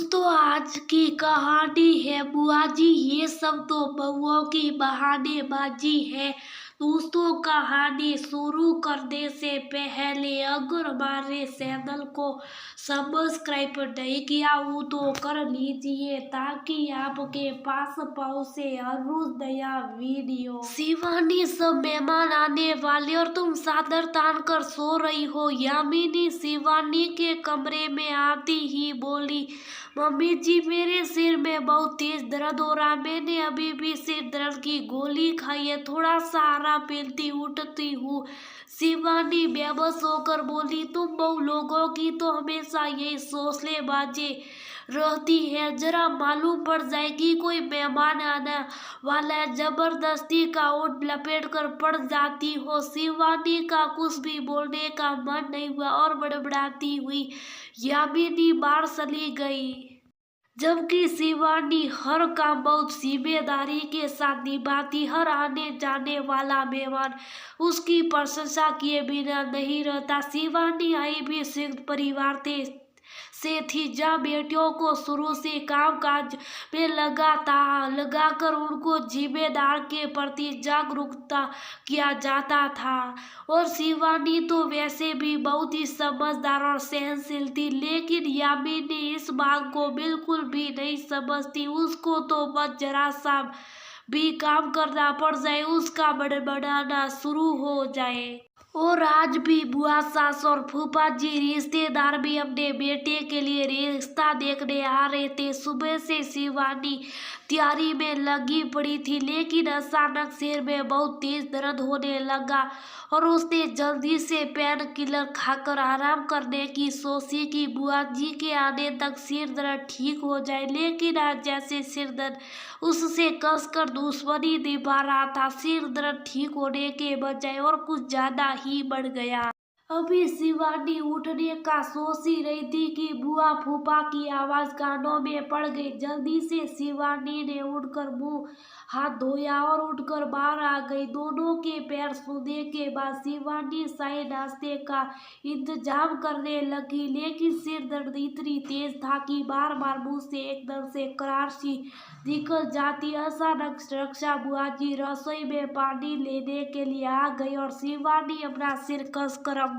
दोस्तों आज की कहानी है बुआ जी। ये सब तो बउओं की बहानेबाजी है। दोस्तों कहानी शुरू करने से पहले अगर हमारे चैनल को सब्सक्राइब नहीं किया हो तो कर लीजिए ताकि आपके पास पहुंचे हर रोज नया वीडियो। शिवानी सब मेहमान आने वाले और तुम चादर तान कर सो रही हो। यामिनी शिवानी के कमरे में आती ही बोली, मम्मी जी मेरे सिर में बहुत तेज दर्द हो रहा है। मैंने अभी भी सिर दर्द की गोली खाई है, थोड़ा सा आराम मिलती उठती हूँ। शिवानी बेबस होकर बोली, तुम बहु लोगों की तो हमेशा यही सोचलेबाजी रहती है। जरा मालूम पड़ जाए कि कोई मेहमान आने वाला है, जबरदस्ती का ओढ़ लपेट कर पड़ जाती हो। शिवानी का कुछ भी बोलने का मन नहीं हुआ और बड़बड़ाती हुई यामिनी बाहर चली गई। जबकि शिवानी हर काम बहुत जिम्मेदारी के साथ निभाती, हर आने जाने वाला मेहमान उसकी प्रशंसा किए बिना नहीं रहता। शिवानी आई भी संयुक्त परिवार से थी, जहाँ बेटियों को शुरू से काम काज में लगाकर उनको जिम्मेदार के प्रति जागरूकता किया जाता था। और शिवानी तो वैसे भी बहुत ही समझदार और सहनशील थी, लेकिन यामिनी इस बात को बिल्कुल भी नहीं समझती। उसको तो बस जरा सा भी काम करना पड़ जाए उसका बड़बड़ाना शुरू हो जाए। और आज भी बुआ सास और फूफा जी रिश्तेदार भी अपने बेटे के लिए रिश्ता देखने आ रहे थे। सुबह से शिवानी तैयारी में लगी पड़ी थी, लेकिन अचानक सिर में बहुत तेज दर्द होने लगा और उसने जल्दी से पेन किलर खाकर आराम करने की सोची कि बुआ जी के आने तक सिर दर्द ठीक हो जाए। लेकिन आज जैसे सिर दर्द उससे कसकर दुश्मनी निभा रहा था, सिर दर्द ठीक होने के बजाय और कुछ ज्यादा ही बढ़ गया। अभी शिवानी उठने का सोच ही रही थी कि बुआ फूफा की आवाज कानों में पड़ गई। जल्दी से शिवानी ने उठकर मुंह हाथ धोया और उठकर बाहर आ गई। दोनों के पैर छूने के बाद शिवानी शाही नाश्ते का इंतजाम करने लगी, लेकिन सिर दर्द इतनी तेज था कि बार बार मुंह से एकदम से करार सी निकल जाती। अचानक रक्षा बुआ जी रसोई में पानी लेने के लिए आ गई और शिवानी अपना सिर कसकर अपने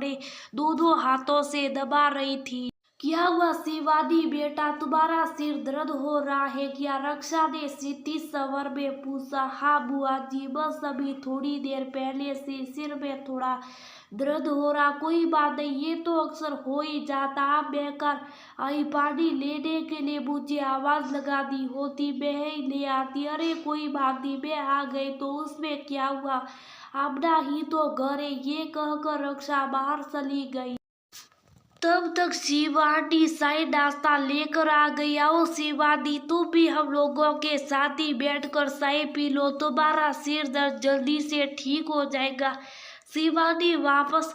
दोनों हाथों से दबा रही थी। क्या हुआ शिवानी बेटा, तुम्हारा सिर दर्द हो रहा है क्या? रक्षा ने सीधी स्वर में पूछा। हाँ बुआ जी, बस अभी थोड़ी देर पहले से सिर में थोड़ा दर्द हो रहा, कोई बात नहीं, ये तो अक्सर हो ही जाता। आप बेकार आई पानी लेने के लिए मुझे आवाज लगा दी होती, मैं ही ले आती। अरे कोई बात नहीं, मैं आ गई तो उसमें क्या हुआ, अपना ही तो घर है। ये कहकर रक्षा बाहर चली गई। तब तक शिवानी शाही नाश्ता लेकर आ गई। आओ शिवानी, तुम भी हम लोगों के साथ ही बैठकर चाय पी लो, तुम्हारा सिर दर्द जल्दी से ठीक हो जाएगा। शिवानी वापस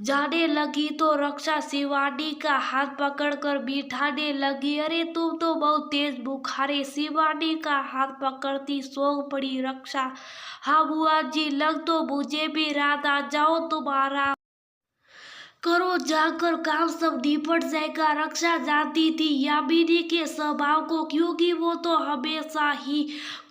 जाने लगी तो रक्षा शिवानी का हाथ पकड़कर बिठाने लगी। अरे तुम तो बहुत तेज बुखार है। शिवानी का हाथ पकड़ती सौंग पड़ी रक्षा। हाँ बुआ जी, लग तो मुझे भी रहा था, जाओ तुम्हारा करो, जाकर काम सब निपट जाएगा। रक्षा जानती थी यामिनी के स्वभाव को, क्योंकि वो तो हमेशा ही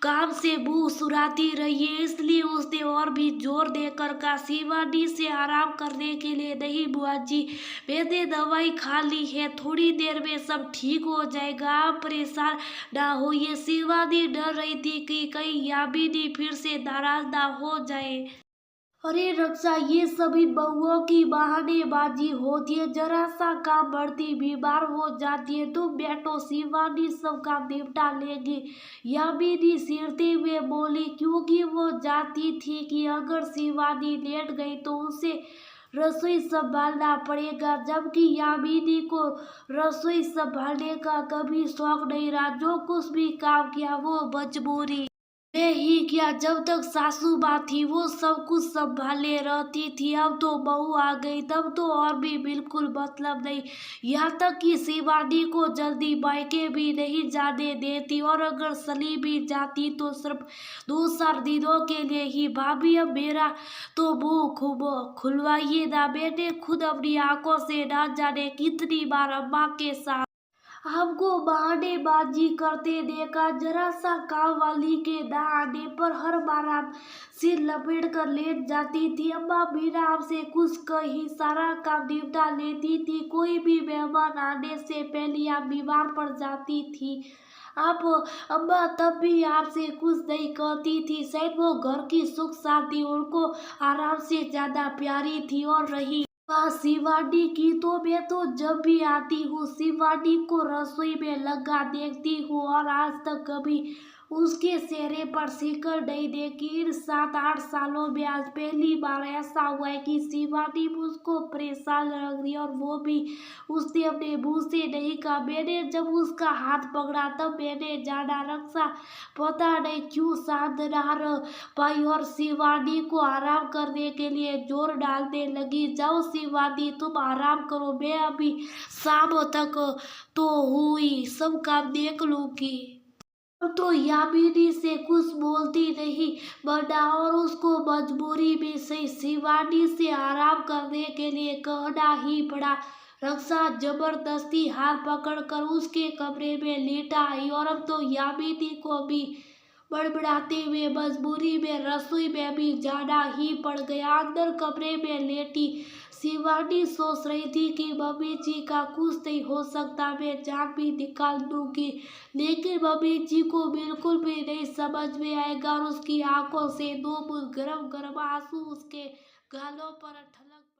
काम से मुंह सुराती रही है, इसलिए उसने और भी जोर देकर कहा, शिवानी से आराम करने के लिए। नहीं बुआ जी, मैंने दवाई खा ली है, थोड़ी देर में सब ठीक हो जाएगा, आप परेशान ना होइए। शिवानी डर रही थी कि कहीं यामिनी फिर से नाराज ना हो जाए। अरे रक्षा, ये सभी बहुओं की बहानेबाजी होती है, जरा सा काम बढ़ती बीमार हो जाती है। तुम बैठो, शिवानी सब काम निपटा लेगी। यामिनी सिरते हुए बोली, क्योंकि वो जानती थी कि अगर शिवानी लेट गई तो उसे रसोई संभालना पड़ेगा, जबकि यामिनी को रसोई संभालने का कभी शौक नहीं रहा। जो कुछ भी काम किया वो मजबूरी मैं ही किया। जब तक सासू माँ थी वो सब कुछ संभाले रहती थी, अब तो बहू आ गई तब तो और भी बिल्कुल मतलब नहीं। यहाँ तक कि शिवानी को जल्दी मायके भी नहीं जाने देती, और अगर चली भी जाती तो सिर्फ 2-4 दिनों के लिए ही। भाभी अब मेरा तो मुँह खुलवाइए ना, मैंने खुद अपनी आंखों से ना जाने कितनी बार अम्मा के साथ हमको बहानेबाजी करते देखा, जरा सा काम वाली के ना आने पर हर बार आप सिर लपेट कर लेट जाती थी। अम्मा बिना आपसे कुछ कही सारा काम निपटा लेती थी। कोई भी मेहमान आने से पहले आप बीमार पड़ जाती थी। आप अम्मा तब भी आपसे कुछ नहीं कहती थी। शायद वो घर की सुख शांति उनको आराम से ज्यादा प्यारी थी। और रही शिवानी की, तो मैं तो जब भी आती हूँ शिवानी को रसोई में लगा देखती हूँ और आज तक कभी उसके चेहरे पर शिकन नहीं देखी। इन 7-8 सालों में आज पहली बार ऐसा हुआ है कि शिवानी मुझको परेशान लग रही है, और वो भी उसने अपने मुंह से नहीं कहा। मैंने जब उसका हाथ पकड़ा तब मैंने जाना रक्षा पता नहीं क्यों शांत ना रह पाई और शिवानी को आराम करने के लिए जोर डालने लगी। जाओ शिवानी तुम आराम करो, मैं अभी शाम तक तो हुई सब काम देख लूंगी। अब तो यामिनी से कुछ बोलती नहीं बना और उसको मजबूरी में सही शिवानी से आराम करने के लिए कहना ही पड़ा। रक्षा जबरदस्ती हाथ पकड़कर उसके कमरे में लेटा आई और अब तो यामिनी को भी बड़बड़ाते हुए मजबूरी में रसोई में भी जाना ही पड़ गया। अंदर कमरे में लेटी शिवानी सोच रही थी कि मम्मी जी का कुछ नहीं हो सकता, मैं जान भी निकाल दूंगी, लेकिन मम्मी जी को बिल्कुल भी नहीं समझ में आएगा। और उसकी आंखों से दो बूंद गरम गरम आंसू उसके गालों पर